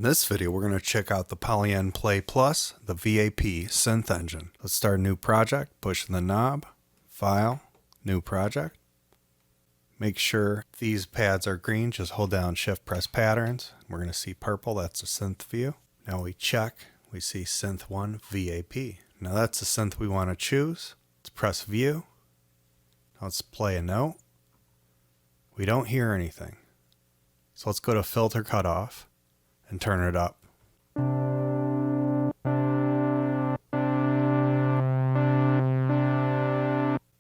this video, we're going to check out the Polyend Play Plus, the VAP synth engine. Let's start a new project, push the knob, File, New Project. Make sure these pads are green, just hold down Shift, press Patterns. We're going to see purple, that's the synth view. Now we check, we see Synth 1 VAP. Now that's the synth we want to choose. Let's press View. Now let's play a note. We don't hear anything. So let's go to Filter Cutoff and turn it up. I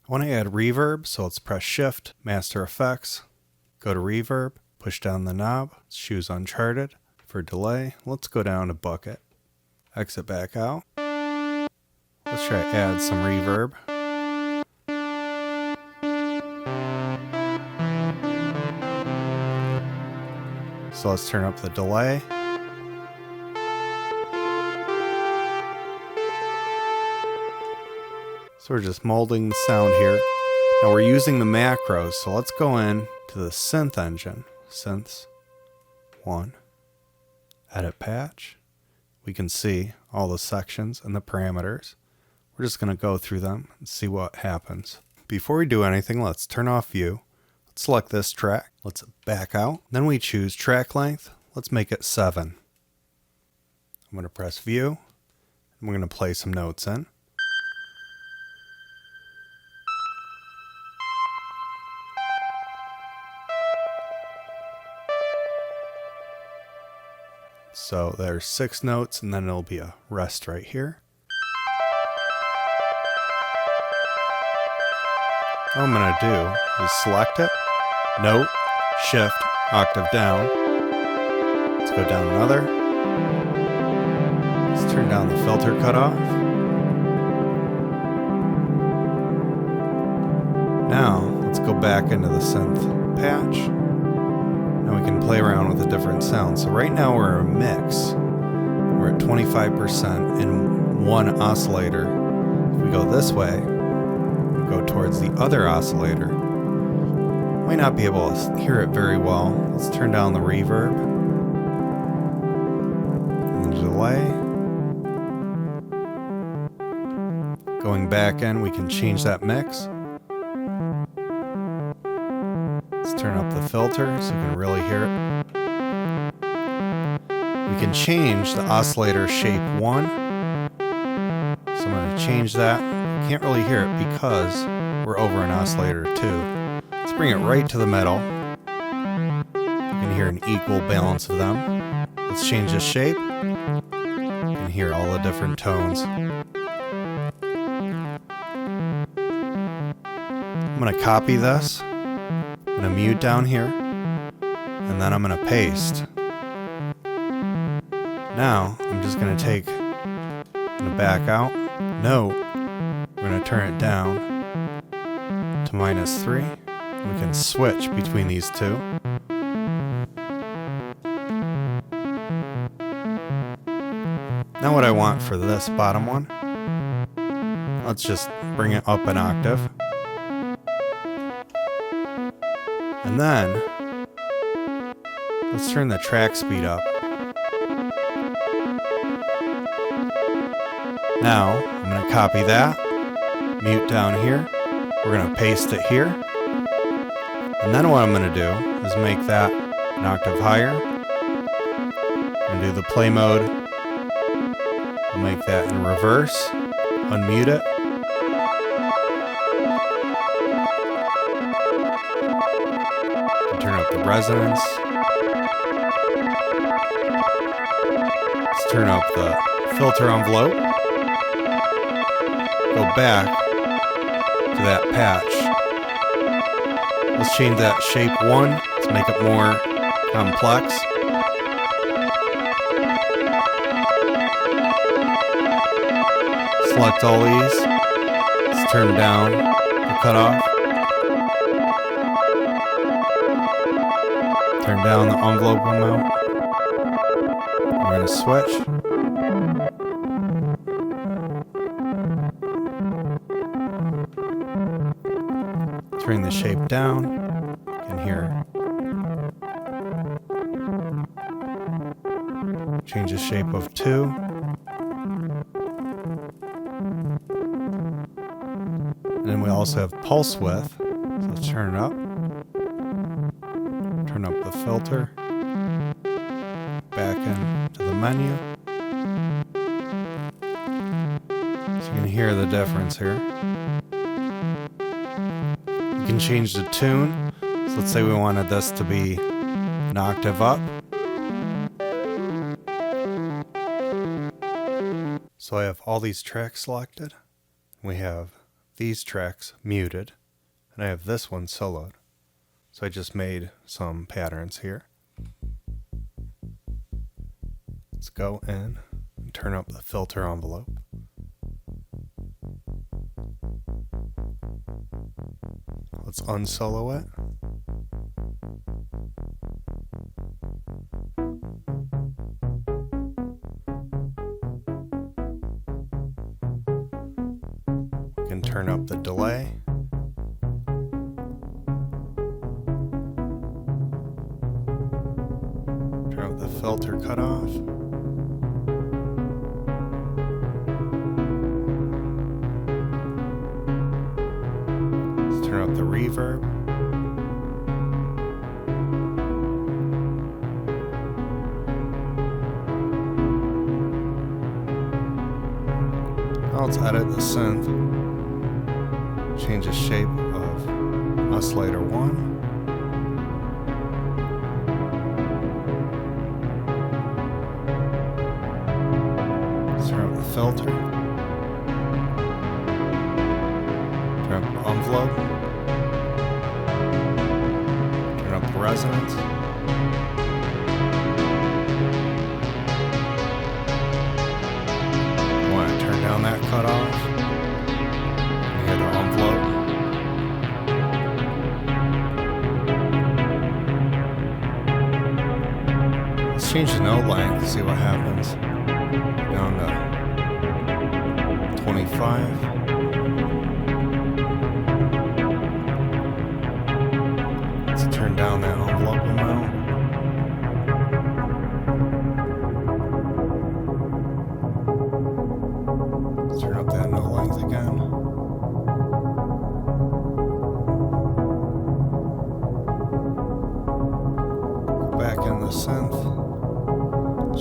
want to add reverb, so let's press Shift, Master Effects, go to Reverb, push down the knob, let's choose Uncharted. For delay, let's go down to Bucket. Exit back out. Let's try to add some reverb. So let's turn up the delay. So we're just molding the sound here. Now we're using the macros, so let's go in to the synth engine. Synths 1. Edit patch. We can see all the sections and the parameters. We're just going to go through them and see what happens. Before we do anything, let's turn off view. Let's select this track. Let's back out. Then we choose track length. Let's make it 7. I'm going to press view. And we're going to play some notes in. So there's 6 notes, and then it'll be a rest right here. What I'm going to do is select it, note, shift, octave down. Let's go down another. Let's turn down the filter cutoff. Now let's go back into the synth patch. Now we can play around with the different sounds. So right now we're a mix. We're at 25% in one oscillator. If we go this way, we go towards the other oscillator. Might not be able to hear it very well. Let's turn down the reverb and the delay. Going back in, we can change that mix. Let's turn up the filter so you can really hear it. We can change the oscillator shape 1. So I'm going to change that. You can't really hear it because we're over in oscillator 2. Let's bring it right to the middle. You can hear an equal balance of them. Let's change the shape. You can hear all the different tones. I'm going to copy this. I'm going to mute down here, and then I'm going to paste. Now, I'm just going to take, I'm going to back out, note, we're going to turn it down to -3. We can switch between these two. Now what I want for this bottom one, let's just bring it up an octave. And then, let's turn the track speed up. Now, I'm going to copy that, mute down here. We're going to paste it here. And then what I'm going to do is make that an octave higher. I'm going to do the play mode. We'll make that in reverse. Unmute it. Turn up the resonance. Let's turn up the filter envelope. Go back to that patch. Let's change that shape 1. Let's make it more complex. Select all these. Let's turn down the cutoff. Turn down the envelope amount. We're going to switch. Turn the shape down. You can hear Change the shape of 2. And then we also have pulse width. So let's turn it up. Turn up the filter. Back into the menu. So you can hear the difference here. You can change the tune. So let's say we wanted this to be an octave up. So I have all these tracks selected. We have these tracks muted. And I have this one soloed. So I just made some patterns here. Let's go in and turn up the filter envelope. Let's unsolo it. We can turn up the delay. Turn up the filter cutoff. Turn up the reverb. Now let's edit the synth. Change the shape of oscillator 1. Turn up the filter. Turn up the envelope. Turn up the resonance. I want to turn down that cutoff. And hear the envelope. Let's change the note length, see what happens. Down to 25. Turn down that envelope amount. Let's turn up that note length again. Go back in the synth.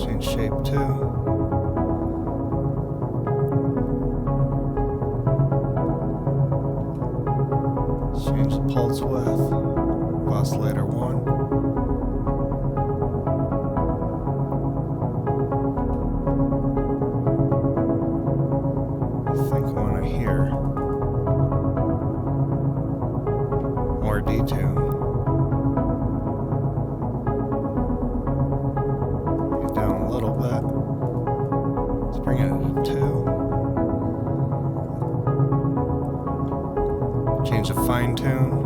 Change shape 2. Change the pulse width. Oscillator 1. I think I want to hear more detune. Get down a little bit. Let's bring it to 2. Change the fine tune.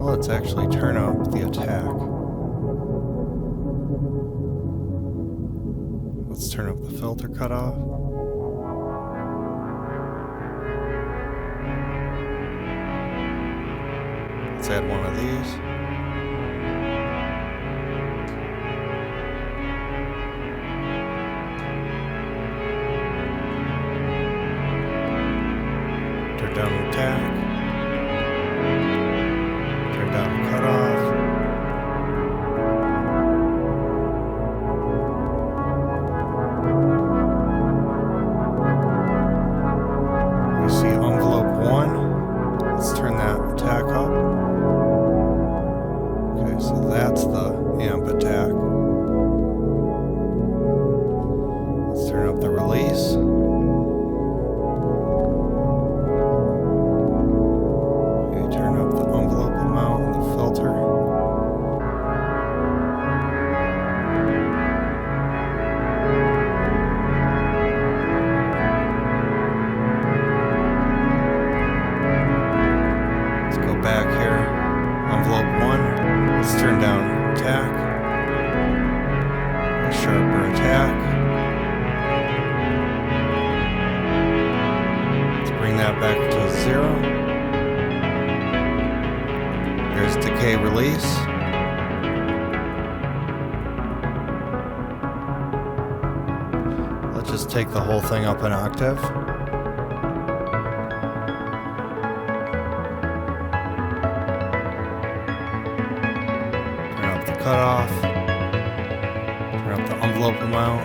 Let's actually turn up the attack. Let's turn up the filter cutoff. Let's add one of these. Turn down the attack. Down cutoff. We see envelope 1. Let's turn that attack up. Okay, so that's the amp attack. Let's turn up the release. Turn up the envelope amount and the filter. Let's go back here. Envelope 1. Let's turn down attack. A sharper attack. Bring that back to 0. There's decay release. Let's just take the whole thing up an octave. Turn up the cutoff. Turn up the envelope amount.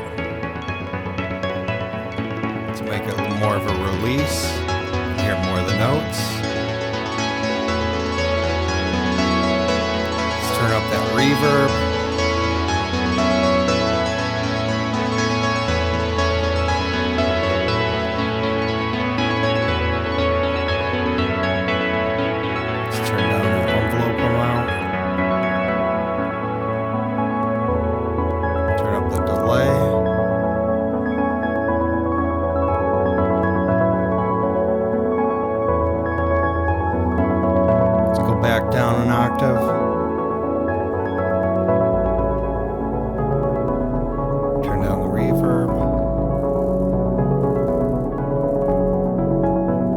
Let's make it a little more of a release. Hear more of the notes. Let's turn up that reverb. Let's turn down the envelope amount. Turn up the delay. Back down an octave. Turn down the reverb.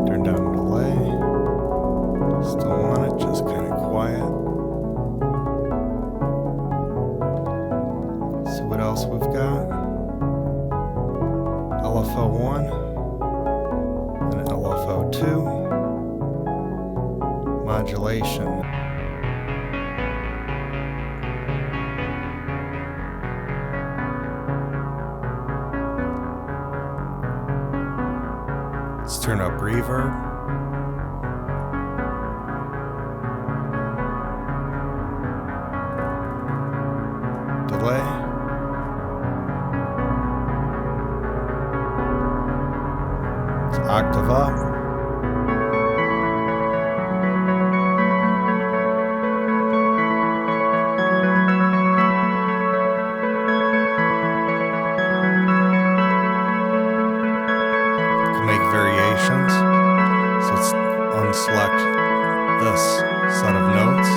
Turn down the delay. Still want it just kind of quiet. See what else we've got. LFO1 and LFO2. Modulation. Let's turn up reverb. Delay. Let's octave up. Variations. So let's unselect this set of notes.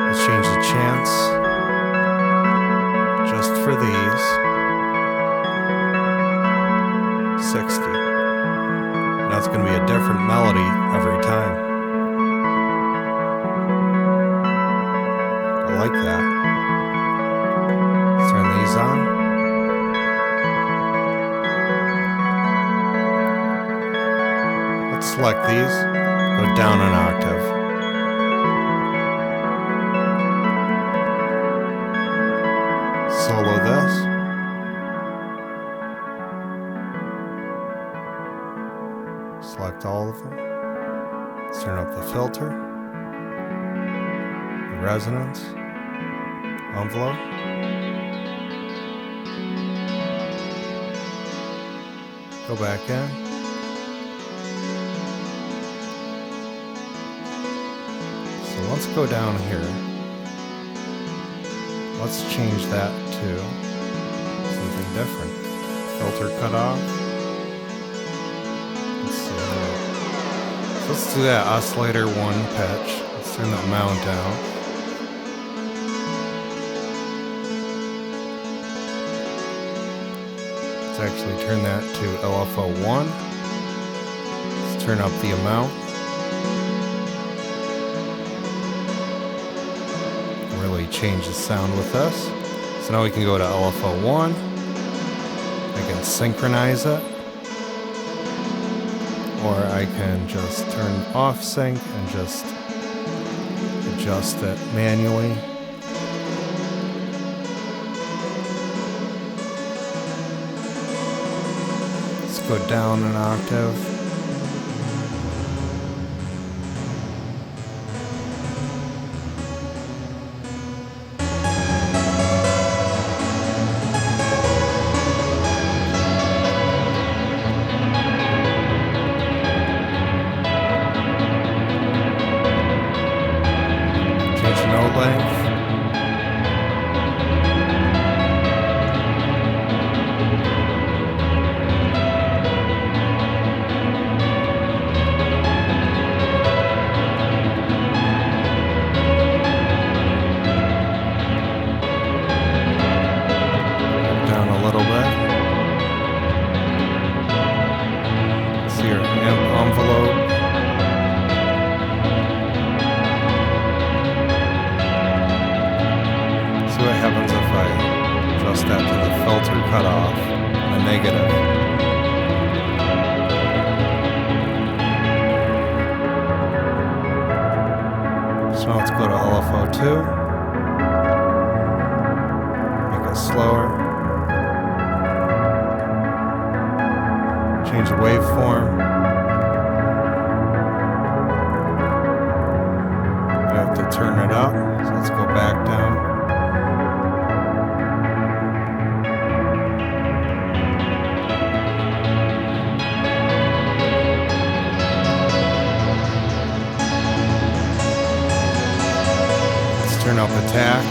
Let's change the chance just for these. 60. Now it's going to be a different melody every time. I like that. Let's turn these on. Select these, go down an octave. Solo this. Select all of them. Let's turn up the filter, the resonance, envelope. Go back in. Let's go down here. Let's change that to something different. Filter cutoff. Let's see. So let's do that oscillator 1 pitch. Let's turn the amount down. Let's actually turn that to LFO1. Let's turn up the amount. Really change the sound with this. So now we can go to LFO1. I can synchronize it. Or I can just turn off sync and just adjust it manually. Let's go down an octave. Length. Down a little bit. See your cutoff, and a negative. So now let's go to LFO 2. Make it slower. Change the waveform. We have to turn it up, so let's go back down. Let's turn up attack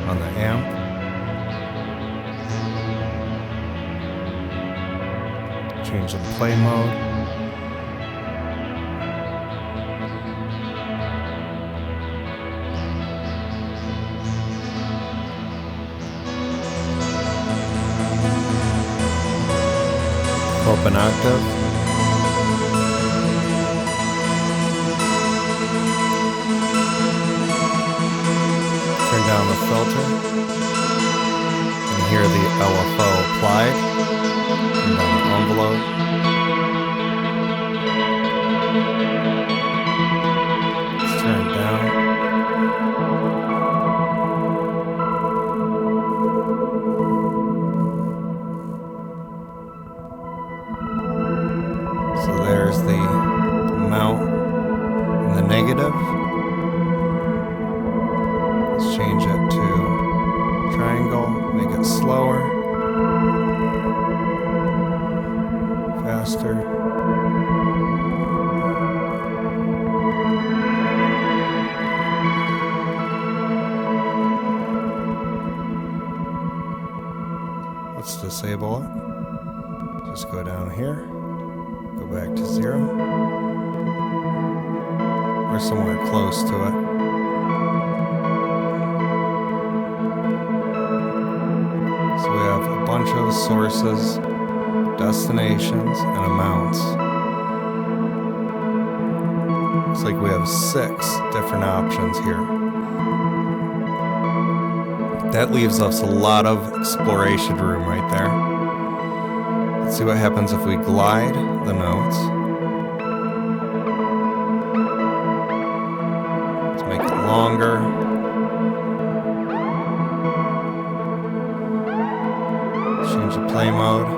on the amp. Change the play mode. Go up an octave. Turn down the filter. And hear the LFO applied. Turn down the envelope. Let's turn it down. So there's the amount and the negative. Let's change it to triangle, make it slower. Faster. Let's disable it. Just go down here, go back to 0. We're somewhere close to it. So we have a bunch of sources, destinations, and amounts. Looks like we have 6 different options here. That leaves us a lot of exploration room right there. Let's see what happens if we glide the notes. Let's make it longer. Change the play mode.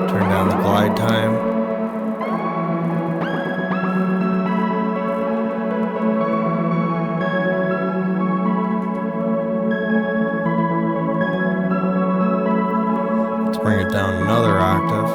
Turn down the glide time. Let's bring it down another octave.